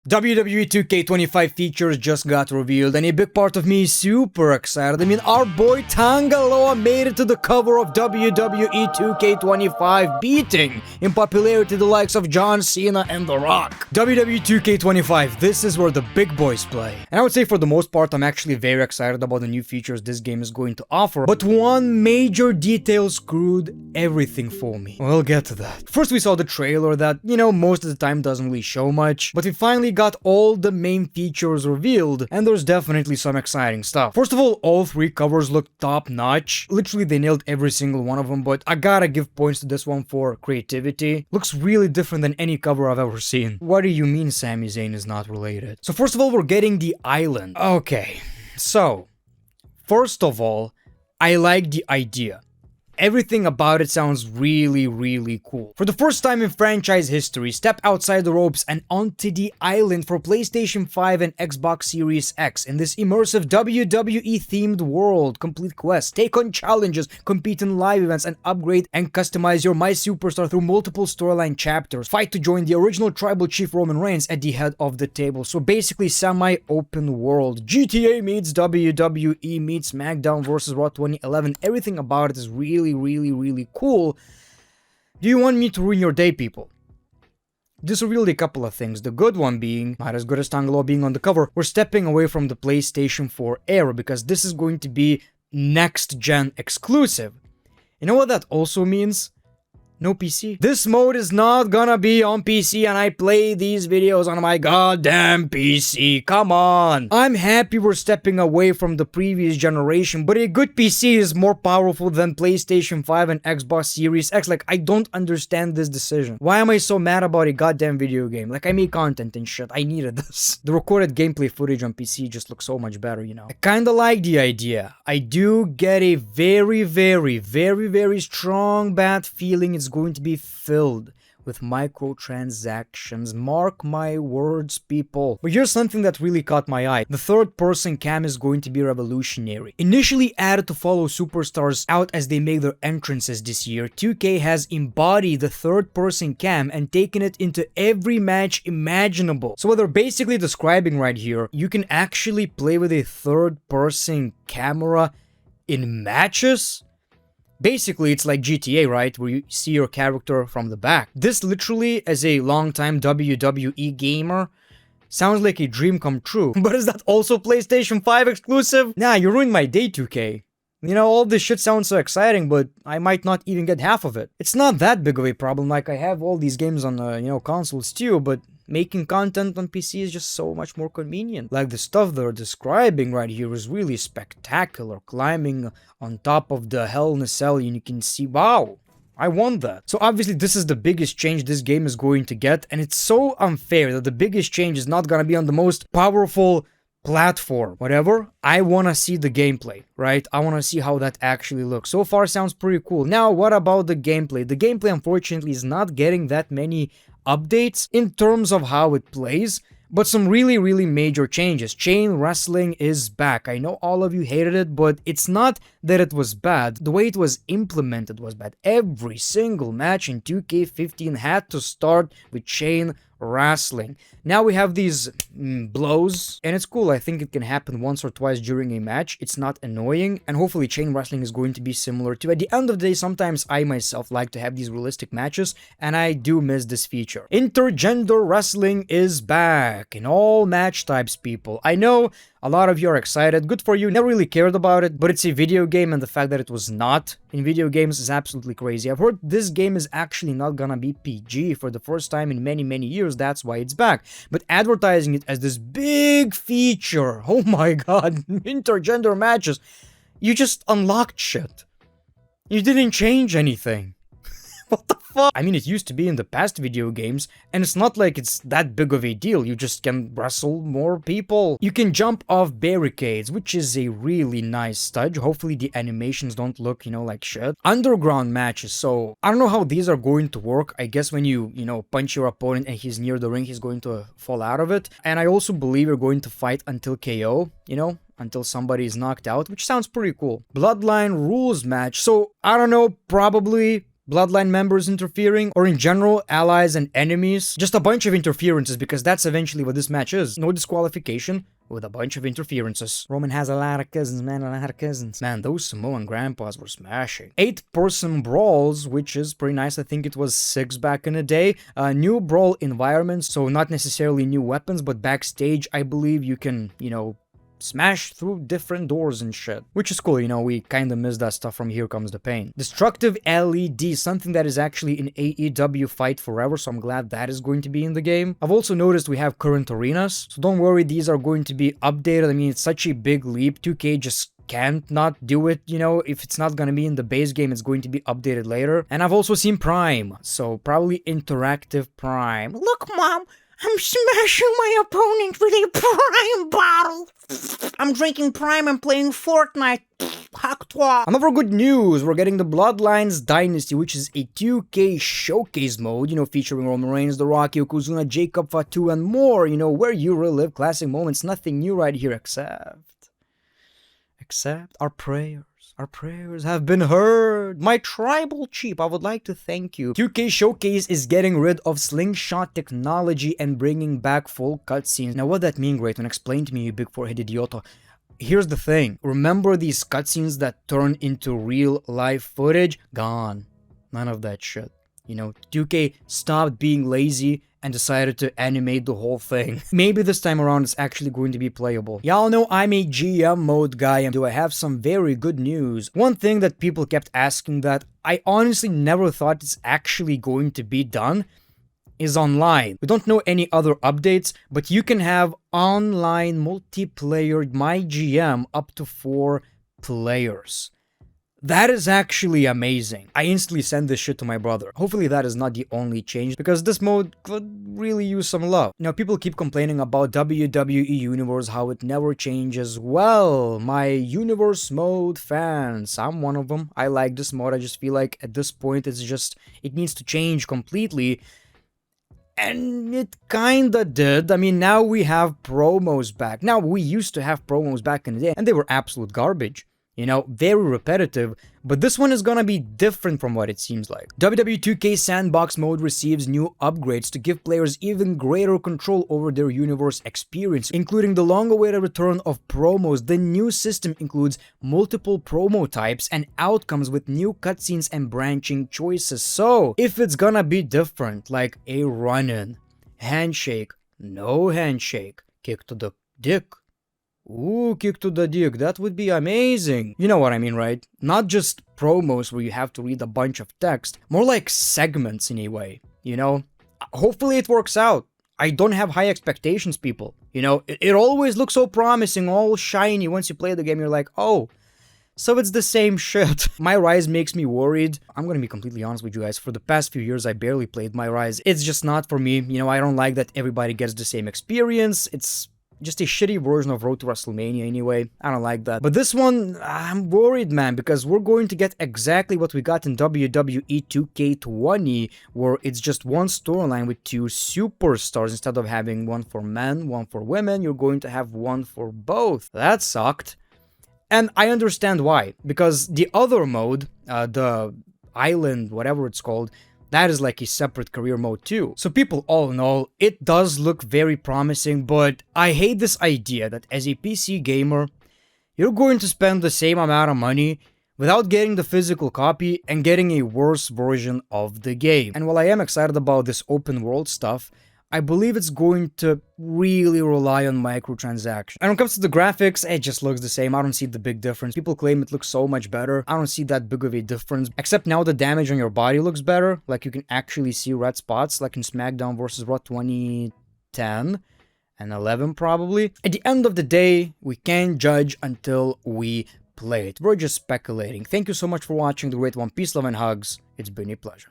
WWE 2K25 features just got revealed, and a big part of me is super excited. I mean, our boy Tangaloa made it to the cover of WWE 2K25, beating in popularity the likes of John Cena and The Rock. WWE 2K25, this is where the big boys play. And I would say for the most part, I'm actually very excited about the new features this game is going to offer, but one major detail screwed everything for me. We'll get to that. First, we saw the trailer that, most of the time doesn't really show much, but we finally got all the main features revealed, and there's definitely some exciting stuff. First of all three covers look top notch. Literally, they nailed every single one of them, but I gotta give points to this one for creativity. Looks really different than any cover I've ever seen. What do you mean Sami Zayn is not related? So first of all, we're getting the island. Okay, so first of all, I like the idea. Everything about it sounds really, really cool. For the first time in franchise history, step outside the ropes and onto the island for PlayStation 5 and Xbox Series X in this immersive WWE-themed world. Complete quests, take on challenges, compete in live events, and upgrade and customize your My Superstar through multiple storyline chapters. Fight to join the original Tribal Chief Roman Reigns at the head of the table. So basically, semi-open world. GTA meets WWE meets SmackDown vs. Raw 2011. Everything about it is really cool. Do you want me to ruin your day, people? This revealed a couple of things. The good one being, not as good as Tangaloa being on the cover, we're stepping away from the PlayStation 4 era because this is going to be next-gen exclusive. You know what that also means? No PC. This mode is not gonna be on PC, and I play these videos on my goddamn PC. Come on. I'm happy we're stepping away from the previous generation, but a good PC is more powerful than PlayStation 5 and Xbox Series X. Like, I don't understand this decision. Why am I so mad about a goddamn video game? Like, I make content and shit. I needed this. The recorded gameplay footage on PC just looks so much better, I kinda like the idea. I do get a very strong bad feeling it's going to be filled with microtransactions. Mark my words, people. But here's something that really caught my eye. The third-person cam is going to be revolutionary. Initially added to follow superstars out as they make their entrances this year, 2K has embodied the third-person cam and taken it into every match imaginable. So what they're basically describing right here, you can actually play with a third-person camera in matches? Basically, it's like GTA, right? Where you see your character from the back. This literally, as a longtime WWE gamer, sounds like a dream come true. But is that also PlayStation 5 exclusive? Nah, you ruined my day, 2K. All this shit sounds so exciting, but I might not even get half of it. It's not that big of a problem, like I have all these games on, consoles too, but making content on PC is just so much more convenient. Like, the stuff they're describing right here is really spectacular. Climbing on top of the Hell in a Cell, and you can see, wow, I want that. So obviously this is the biggest change this game is going to get, and it's so unfair that the biggest change is not gonna be on the most powerful platform. Whatever, I want to see the gameplay, right? I want to see how that actually looks. So far sounds pretty cool. Now, what about the gameplay? The gameplay, unfortunately, is not getting that many updates in terms of how it plays, but some really major changes. Chain wrestling is back. I know all of you hated it, but it's not that it was bad. The way it was implemented was bad. Every single match in 2K15 had to start with chain wrestling. Now we have these blows, and it's cool. I think it can happen once or twice during a match. It's not annoying, and hopefully chain wrestling is going to be similar too. At the end of the day, sometimes I myself like to have these realistic matches, and I do miss this feature. Intergender wrestling is back in all match types, people. I know a lot of you are excited. Good for you. Never really cared about it, but it's a video game, and the fact that it was not in video games is absolutely crazy. I've heard this game is actually not gonna be PG for the first time in many years. That's why it's back. But advertising it as this big feature, oh my god, intergender matches, you just unlocked shit. You didn't change anything. What the fuck? I mean, it used to be in the past video games, and it's not like it's that big of a deal. You just can wrestle more people. You can jump off barricades, which is a really nice touch. Hopefully the animations don't look, like shit. Underground matches, so I don't know how these are going to work. I guess when you, punch your opponent and he's near the ring, he's going to fall out of it. And I also believe you're going to fight until KO, until somebody is knocked out, which sounds pretty cool. Bloodline rules match, so I don't know, probably bloodline members interfering, or in general, allies and enemies. Just a bunch of interferences, because that's eventually what this match is. No disqualification, with a bunch of interferences. Roman has a lot of cousins, man, a lot of cousins. Man, those Samoan grandpas were smashing. 8-person brawls, which is pretty nice. I think it was 6 back in the day. New brawl environments, so not necessarily new weapons, but backstage, I believe you can, smash through different doors and shit. Which is cool, we kinda miss that stuff from Here Comes the Pain. Destructive LED, something that is actually in AEW Fight Forever, so I'm glad that is going to be in the game. I've also noticed we have current arenas, so don't worry, these are going to be updated. I mean, it's such a big leap. 2K just can't not do it, if it's not gonna be in the base game, it's going to be updated later. And I've also seen Prime, so probably interactive Prime. Look, Mom! I'm smashing my opponent with a Prime bottle! I'm drinking Prime and playing Fortnite! Another good news, we're getting the Bloodlines Dynasty, which is a 2K showcase mode, featuring Roman Reigns, The Rock, Yokozuna, Jacob Fatu, and more, where you relive classic moments. Nothing new right here except our prayers. Our prayers have been heard. My tribal chief, I would like to thank you. 2K Showcase is getting rid of slingshot technology and bringing back full cutscenes. Now, what that mean, Great? Explain to me, you big forehead idiota. Here's the thing. Remember these cutscenes that turn into real life footage? Gone. None of that shit. 2K stopped being lazy and decided to animate the whole thing. Maybe this time around it's actually going to be playable. Y'all know I'm a GM mode guy, and do I have some very good news. One thing that people kept asking that I honestly never thought is actually going to be done is online. We don't know any other updates, but you can have online multiplayer MyGM up to 4 players. That is actually amazing. I instantly sent this shit to my brother. Hopefully that is not the only change, because this mode could really use some love. People keep complaining about WWE Universe, how it never changes. Well, my Universe mode fans, I'm one of them. I like this mode. I just feel like at this point it needs to change completely. And it kinda did. I mean, now we have promos back. Now, we used to have promos back in the day, and they were absolute garbage. Very repetitive, but this one is gonna be different from what it seems like. WWE 2K Sandbox mode receives new upgrades to give players even greater control over their universe experience, including the long-awaited return of promos. The new system includes multiple promo types and outcomes with new cutscenes and branching choices. So, if it's gonna be different, like a run-in, handshake, no handshake, kick to the dick, ooh, kick to the dick, that would be amazing. You know what I mean, right? Not just promos where you have to read a bunch of text, more like segments in a way, Hopefully it works out. I don't have high expectations, people. It always looks so promising, all shiny. Once you play the game, you're like, oh, so it's the same shit. MyRise makes me worried. I'm gonna be completely honest with you guys. For the past few years, I barely played MyRise. It's just not for me. I don't like that everybody gets the same experience. It's just a shitty version of Road to WrestleMania anyway. I don't like that. But this one, I'm worried, man, because we're going to get exactly what we got in WWE 2K20, where it's just one storyline with 2 superstars. Instead of having one for men, one for women, you're going to have one for both. That sucked. And I understand why. Because the other mode, the Island, whatever it's called, that is like a separate career mode too. So people all know it does look very promising, but I hate this idea that as a PC gamer, you're going to spend the same amount of money without getting the physical copy and getting a worse version of the game. And while I am excited about this open world stuff, I believe it's going to really rely on microtransactions. And when it comes to the graphics, it just looks the same. I don't see the big difference. People claim it looks so much better. I don't see that big of a difference. Except now the damage on your body looks better. Like you can actually see red spots, like in SmackDown versus Raw 2010 and 11 probably. At the end of the day, we can't judge until we play it. We're just speculating. Thank you so much for watching The Great One. Peace, love, and hugs. It's been a pleasure.